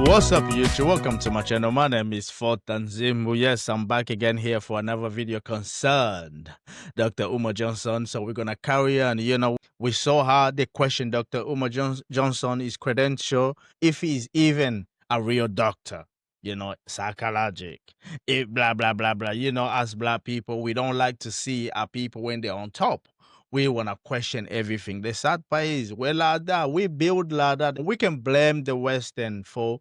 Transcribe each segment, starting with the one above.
What's up, YouTube? Welcome to my channel. My name is Fortanzimu. Yes, I'm back again here for another video concerned Dr. Umar Johnson. So we're gonna carry on. We saw how they questioned Dr. Umar Johnson, his credential, if he's even a real doctor. Psychologic, blah blah blah blah. As black people, we don't like to see our people when they're on top. We want to question everything. The sad part is, we're like that. We build like that. We can blame the Western for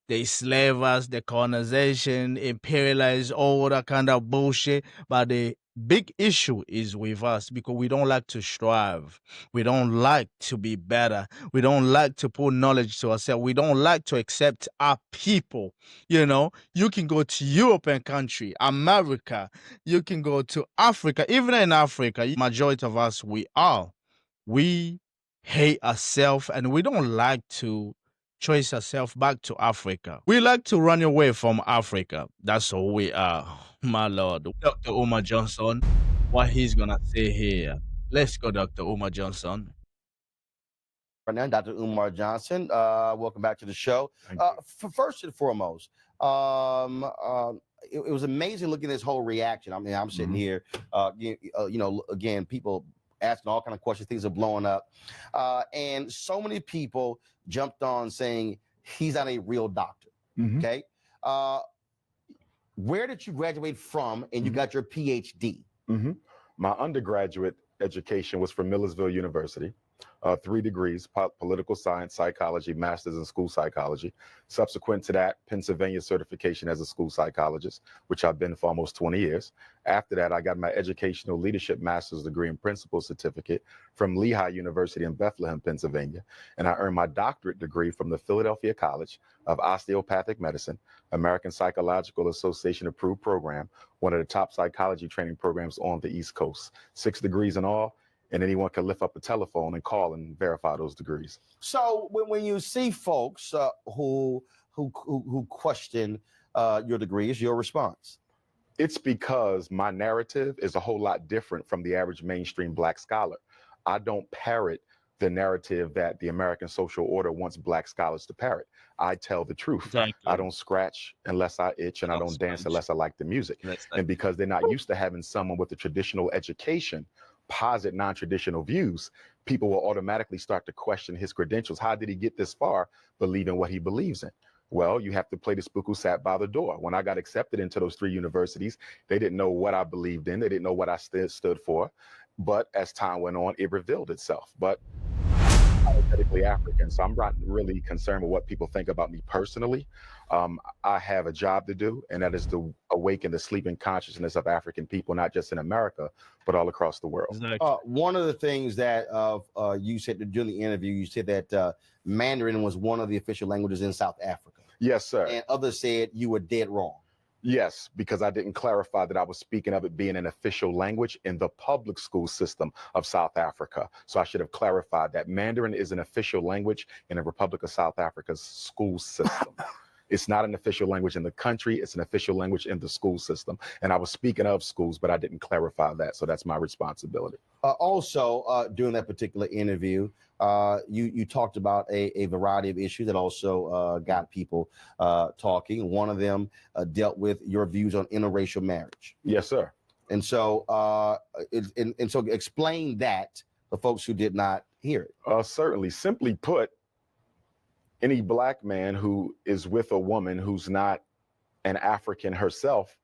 the slavers, the colonization, imperialize, all that kind of bullshit. But the big issue is with us because we don't like to strive. We don't like to be better. We don't like to put knowledge to ourselves. We don't like to accept our people. You can go to European country, America. You can go to Africa. Even in Africa, majority of us, we hate ourselves and we don't like to trace ourselves back to Africa. We like to run away from Africa. That's who we are, my lord. Dr. Umar Johnson, what he's gonna say here. Let's go, Dr. Umar Johnson. Right now, Dr. Umar Johnson. Welcome back to the show. First and foremost, it was amazing looking at this whole reaction. I mean, I'm sitting here, again, people asking all kind of questions, things are blowing up. And so many people jumped on saying he's not a real doctor. Okay. Where did you graduate from and you got your PhD? My undergraduate education was from Millersville University. 3 degrees, political science, psychology, master's in school psychology. Subsequent to that, Pennsylvania certification as a school psychologist, which I've been for almost 20 years. After that, I got my educational leadership master's degree and principal certificate from Lehigh University in Bethlehem, Pennsylvania. And I earned my doctorate degree from the Philadelphia College of Osteopathic Medicine, American Psychological Association approved program, one of the top psychology training programs on the East Coast. 6 degrees in all. And anyone can lift up a telephone and call and verify those degrees. So when you see folks who question your degrees, your response? It's because my narrative is a whole lot different from the average mainstream black scholar. I don't parrot the narrative that the American social order wants black scholars to parrot. I tell the truth. Exactly. I don't scratch unless I itch, and I don't dance unless I like the music. And because they're not used to having someone with a traditional education posit non-traditional views, people will automatically start to question his credentials. How did he get this far believing what he believes in? Well, you have to play the spook who sat by the door. When I got accepted into those 3 universities, they didn't know what I believed in. They didn't know what I stood for. But as time went on, it revealed itself. But I'm authentically African, so I'm not really concerned with what people think about me personally. I have a job to do, and that is to awaken the sleeping consciousness of African people, not just in America, but all across the world. Exactly. One of the things that you said during the interview, you said that Mandarin was one of the official languages in South Africa. Yes, sir. And others said you were dead wrong. Yes, because I didn't clarify that I was speaking of it being an official language in the public school system of South Africa. So I should have clarified that Mandarin is an official language in the Republic of South Africa's school system. It's not an official language in the country. It's an official language in the school system. And I was speaking of schools, but I didn't clarify that. So that's my responsibility. Also, during that particular interview, you talked about a variety of issues that also got people talking. One of them dealt with your views on interracial marriage. Yes, sir. And so, so explain that for folks who did not hear it. Certainly. Simply put, any black man who is with a woman who's not an African herself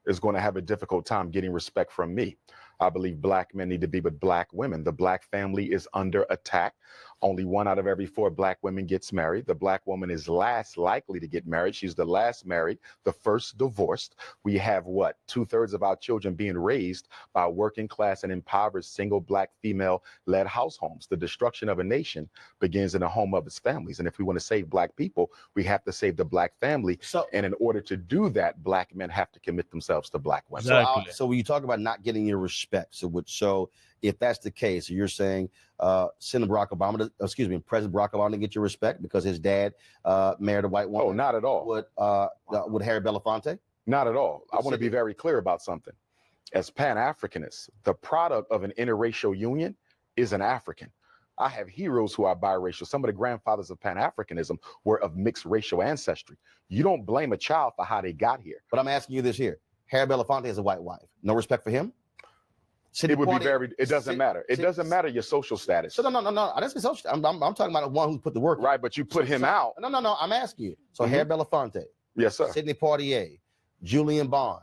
is going to have a difficult time getting respect from me. I believe black men need to be with black women. The black family is under attack. Only 1 out of every 4 black women gets married. The black woman is last likely to get married. She's the last married, the first divorced. We have what? 2/3 of our children being raised by working class and impoverished single black female led households. The destruction of a nation begins in the home of its families. And if we want to save black people, we have to save the black family. And in order to do that, black men have to commit themselves to black women. Exactly. So when you talk about not getting your respect, so if that's the case, you're saying President Barack Obama to get your respect because his dad married a white woman? Oh, not at all. Would Harry Belafonte? Not at all. I want to be very clear about something. As Pan-Africanists, the product of an interracial union is an African. I have heroes who are biracial. Some of the grandfathers of Pan-Africanism were of mixed racial ancestry. You don't blame a child for how they got here. But I'm asking you this here. Harry Belafonte has a white wife. No respect for him? It would be very, it doesn't matter. It doesn't matter your social status. So no. I didn't say social. I'm talking about the one who put the work. Right, but you put him out. No. I'm asking you. So Harry Belafonte. Yes, sir. Sidney Poitier, Julian Bond,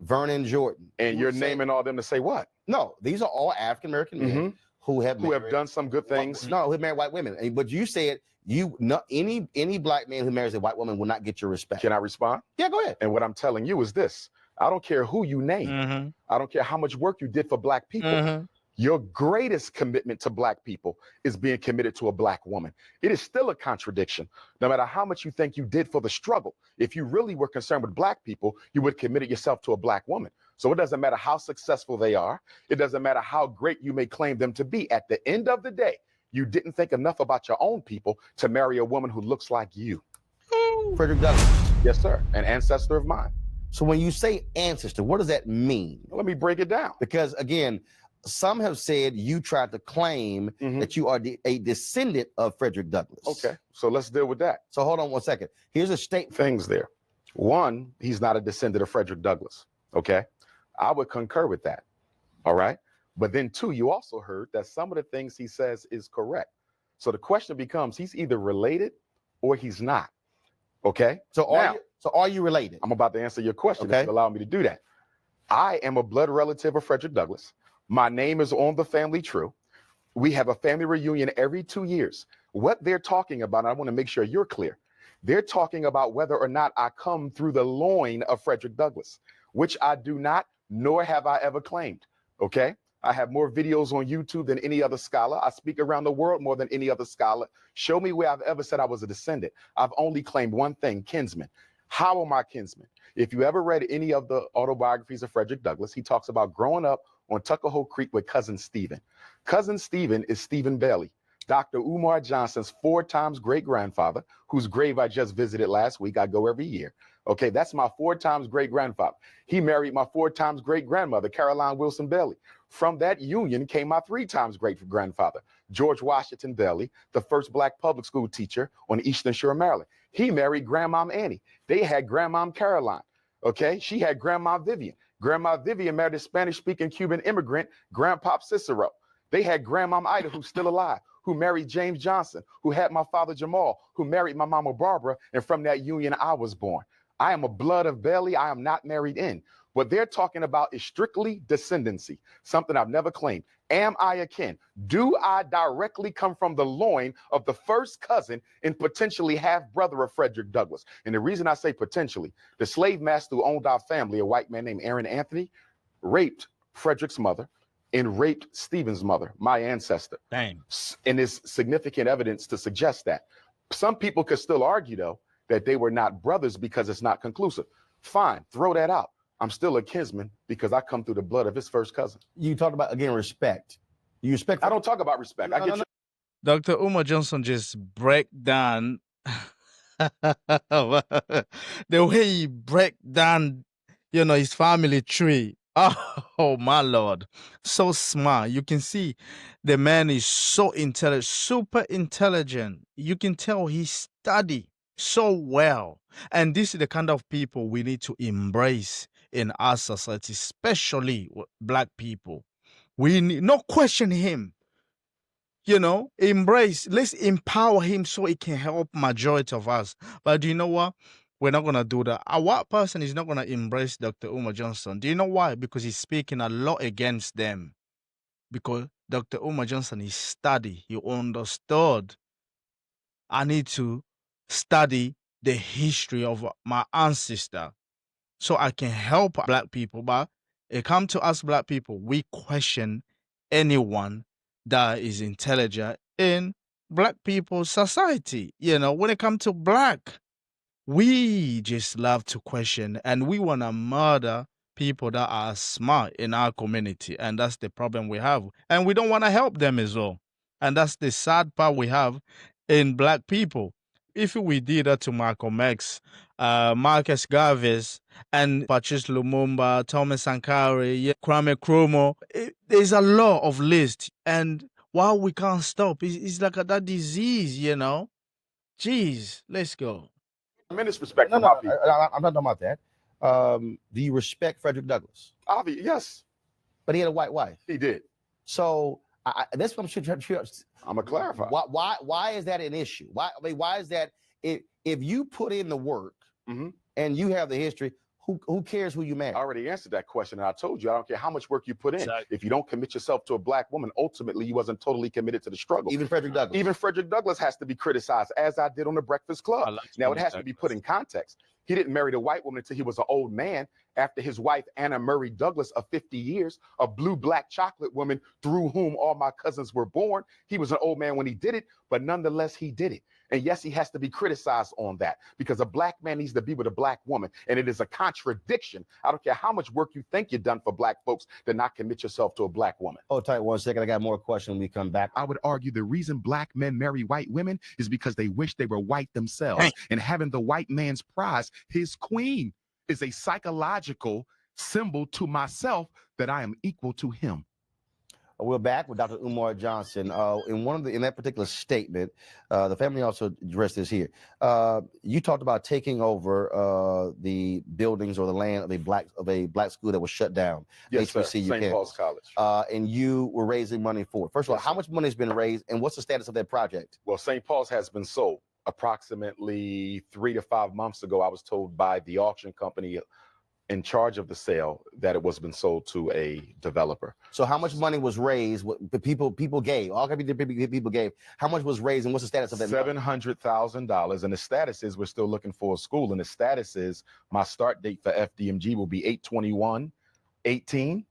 Vernon Jordan. And you're naming all them to say what? No, these are all African American men who have done some good things. No, who married white women. But you said any black man who marries a white woman will not get your respect. Can I respond? Yeah, go ahead. And what I'm telling you is this. I don't care who you name. I don't care how much work you did for black people. Your greatest commitment to black people is being committed to a black woman. It is still a contradiction. No matter how much you think you did for the struggle, if you really were concerned with black people, you would have committed yourself to a black woman. So it doesn't matter how successful they are. It doesn't matter how great you may claim them to be. At the end of the day, you didn't think enough about your own people to marry a woman who looks like you. Frederick Douglass. Yes, sir. An ancestor of mine. So when you say ancestor, what does that mean? Let me break it down. Because again, some have said you tried to claim that you are a descendant of Frederick Douglass. Okay, so let's deal with that. So hold on 1 second. Here's a statement. Things there. One, he's not a descendant of Frederick Douglass. Okay, I would concur with that. All right. But then two, you also heard that some of the things he says is correct. So the question becomes, he's either related or he's not. Okay. So are you related? I'm about to answer your question if you allow me to do that. I am a blood relative of Frederick Douglass. My name is on the family tree. We have a family reunion every 2 years. What they're talking about, and I want to make sure you're clear, they're talking about whether or not I come through the loin of Frederick Douglass, which I do not, nor have I ever claimed. Okay. I have more videos on YouTube than any other scholar. I speak around the world more than any other scholar. Show me where I've ever said I was a descendant. I've only claimed one thing, kinsman. How am I kinsman? If you ever read any of the autobiographies of Frederick Douglass, he talks about growing up on Tuckahoe Creek with Cousin Stephen. Cousin Stephen is Stephen Bailey, Dr. Umar Johnson's 4 times great-grandfather, whose grave I just visited last week. I go every year. Okay, that's my 4 times great-grandfather. He married my 4 times great-grandmother, Caroline Wilson Bailey. From that union came my 3 times great-grandfather, George Washington Bailey, the first black public school teacher on the Eastern Shore of Maryland. He married Grandmom Annie. They had Grandmom Caroline. Okay, she had Grandma Vivian. Grandma Vivian married a Spanish-speaking Cuban immigrant, Grandpop Cicero. They had Grandmom Ida, who's still alive, who married James Johnson, who had my father Jamal, who married my mama Barbara, and from that union I was born. I am a blood of Bailey. I am not married in. What they're talking about is strictly descendancy, something I've never claimed. Am I a kin? Do I directly come from the loin of the first cousin and potentially half-brother of Frederick Douglass? And the reason I say potentially, the slave master who owned our family, a white man named Aaron Anthony, raped Frederick's mother and raped Stephen's mother, my ancestor. Dang. And there's significant evidence to suggest that. Some people could still argue, though, that they were not brothers because it's not conclusive. Fine, throw that out. I'm still a kinsman because I come through the blood of his first cousin. You talked about, again, respect. You respect? I don't talk about respect. Dr. Umar Johnson just break down the way he break down, his family tree. Oh, my Lord. So smart. You can see the man is so intelligent, super intelligent. You can tell he studied so well. And this is the kind of people we need to embrace in our society, especially black people. We need not question him. Embrace, let's empower him so it can help majority of us. But do you know what? We're not going to do that. A white person is not going to embrace Dr. Umar Johnson. Do you know why? Because he's speaking a lot against them. Because Dr. Umar Johnson is studied. He understood. I need to study the history of my ancestor so I can help black people. But it comes to us black people, we question anyone that is intelligent in black people's society. When it comes to black, we just love to question and we want to murder people that are smart in our community. And that's the problem we have. And we don't want to help them as well. And that's the sad part we have in black people. If we did that to Malcolm X, Marcus Garvey, and Patrice Lumumba, Thomas Sankara, Kwame Nkrumah, there's a lot of lists. And Why we can't stop? It's like that disease, you know. Jeez, let's go. Tremendous respect No, for no, my people. I'm not talking about that. Do you respect Frederick Douglass? Yes, But he had a white wife. he did. So that's what I'm sure. I'm gonna clarify. Why is that an issue? Why is that if you put in the work Mhm. and you have the history, who cares who you marry? I already answered that question, and I told you I don't care how much work you put in. Exactly. If you don't commit yourself to a black woman, ultimately you wasn't totally committed to the struggle. Even Frederick Douglass. Even Frederick Douglass has to be criticized, as I did on the Breakfast Club. I like Now it Frederick has to be put Douglass. in context. He didn't marry the white woman until he was an old man. After his wife Anna Murray Douglass of 50 years, a blue black chocolate woman through whom all my cousins were born. He was an old man when he did it, but nonetheless he did it. And yes, he has to be criticized on that, because a black man needs to be with a black woman. And it is a contradiction. I don't care how much work you think you've done for black folks to not commit yourself to a black woman. Hold tight 1 second. I got more questions when we come back. I would argue the reason black men marry white women is because they wish they were white themselves. And having the white man's prize, his queen, is a psychological symbol to myself that I am equal to him. We're back with Dr. Umar Johnson. In that particular statement, the family also addressed this here. You talked about taking over the buildings or the land of a black school that was shut down. Yes, sir. HBCU St. Paul's campus. College. And you were raising money for it. First of all, Yes, how sir. much money has been raised, and what's the status of that project? Well, St. Paul's has been sold. Approximately 3 to 5 months ago, I was told by the auction company in charge of the sale that it was been sold to a developer. So how much money was raised? What the people gave? All kinds of people gave. How much was raised, and what's the status of that? $700,000, and the status is we're still looking for a school, and the status is my start date for FDMG will be 8/21/18,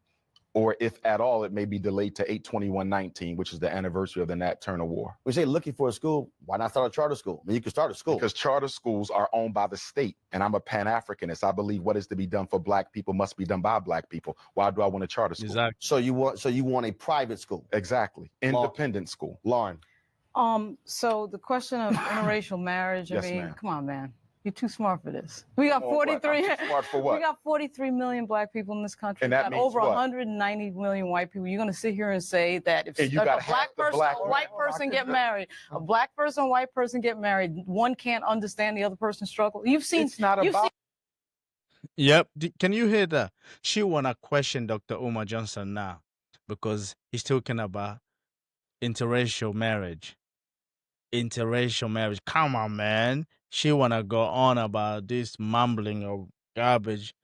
or if at all, it may be delayed to 8/21/19, which is the anniversary of the Nat Turner War. We say looking for a school. Why not start a charter school? I mean, you can start a school. Because charter schools are owned by the state, and I'm a Pan-Africanist. I believe what is to be done for black people must be done by black people. Why do I want a charter school? Exactly. So you want a private school? Exactly. Independent school. Lauren. So the question of interracial marriage, Yes, I mean, ma'am. come on, man. You're too smart for this. We got Come on, what? 43. I'm too smart for what? We got 43 million black people in this country. And that we got means over what? 190 million white people. You're going to sit here and say that if And you a got black half the person, black a white person get married, a black person, a white person get married, one can't understand the other person's struggle. You've seen. It's not you've about. Yep. Can you hear that? She wanna question Dr. Umar Johnson now because he's talking about interracial marriage. Interracial marriage. Come on, man. She wanna go on about this mumbling of garbage.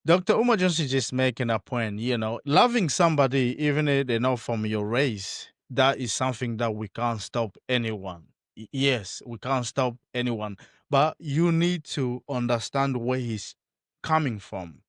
Dr. Umar Johnson is just making a point, you know, loving somebody, even if they're not from your race, that is something that we can't stop anyone. Yes, we can't stop anyone, but you need to understand where he's coming from.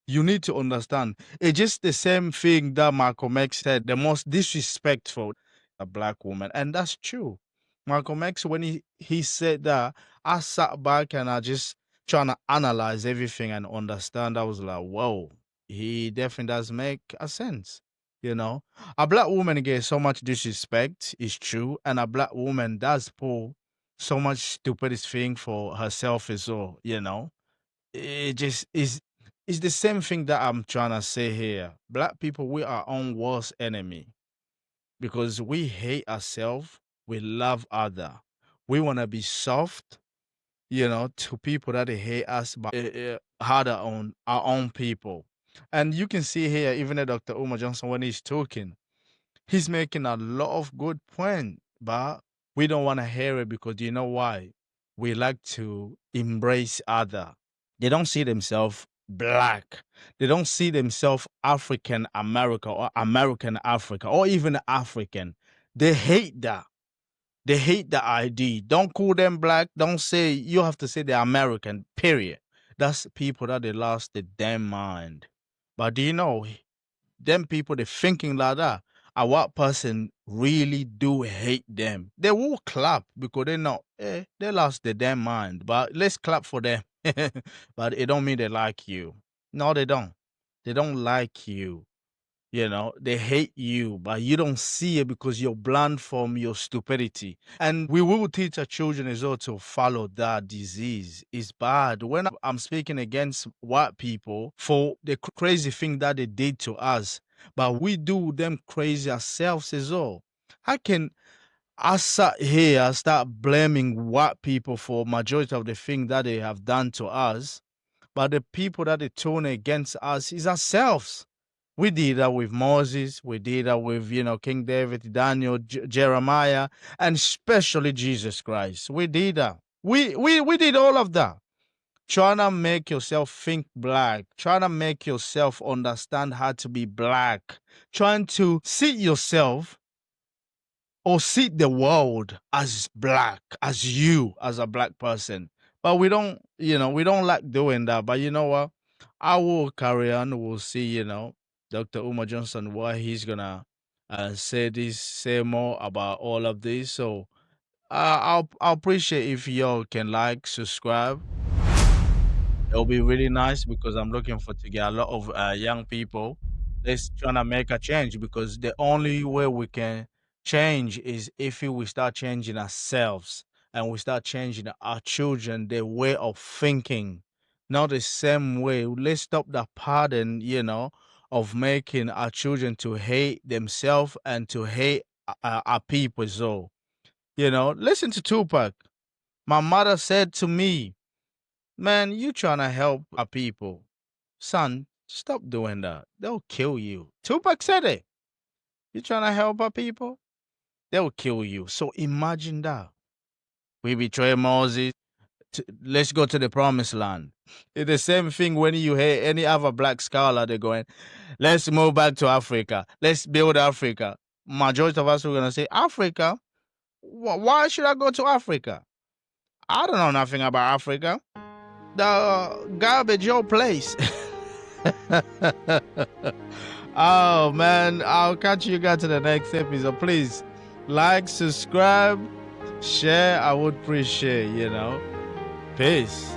You need to understand. It's just the same thing that Malcolm X said, the most disrespectful a black woman. And that's true. Malcolm X, when he said that, I sat back and I just trying to analyze everything and understand. I was like, whoa, he definitely does make a sense. You know, a black woman gets so much disrespect, is true, and a black woman does pull so much stupidest thing for herself as well, you know. It just is it's the same thing that I'm trying to say here. Black people, we are our own worst enemy because we hate ourselves, we love other. We want to be soft, you know, to people that they hate us, but harder on our own people. And you can see here, even Dr. Umar Johnson, when he's talking, he's making a lot of good points, but we don't want to hear it because you know why? We like to embrace other. They don't see themselves black. They don't see themselves African America or American Africa or even African. They hate that. They hate the ID. Don't call them black. Don't say you have to say they're American, period. That's people that they lost their damn mind. But do you know, them people they thinking like that, a white person really do hate them. They will clap because they know they lost their damn mind. But let's clap for them. But it don't mean they like you. No, they don't. They don't like you. You know, they hate you, but you don't see it because you're blind from your stupidity. And we will teach our children as well to follow that disease. It's bad. When I'm speaking against white people for the crazy thing that they did to us, but we do them crazy ourselves as well. I sat here, I start blaming white people for majority of the things that they have done to us, but the people that they turn against us is ourselves. We did that with Moses. We did that with, King David, Daniel, Jeremiah, and especially Jesus Christ. We did that. We did all of that. Trying to make yourself think black, trying to make yourself understand how to be black, trying to see yourself or see the world as black, as you, as a black person. But we don't like doing that. But you know what? I will carry on. We'll see, Dr. Umar Johnson, what he's gonna say more about all of this. So I'll appreciate if y'all can like, subscribe. It'll be really nice because I'm looking for to get a lot of young people. Let's trying to make a change because the only way we can change is if we start changing ourselves and we start changing our children, their way of thinking, not the same way. Let's stop the pattern, of making our children to hate themselves and to hate our people. So, listen to Tupac. My mother said to me, man, you trying to help our people. Son, stop doing that. They'll kill you. Tupac said it. You trying to help our people? They'll kill you. So imagine that. We betray Moses. Let's go to the promised land. It's the same thing when you hear any other black scholar, they're going, let's move back to Africa. Let's build Africa. Majority of us are going to say, Africa? Why should I go to Africa? I don't know nothing about Africa. The garbage your place. Oh man, I'll catch you guys to the next episode. Please like, subscribe, share. I would appreciate, Peace.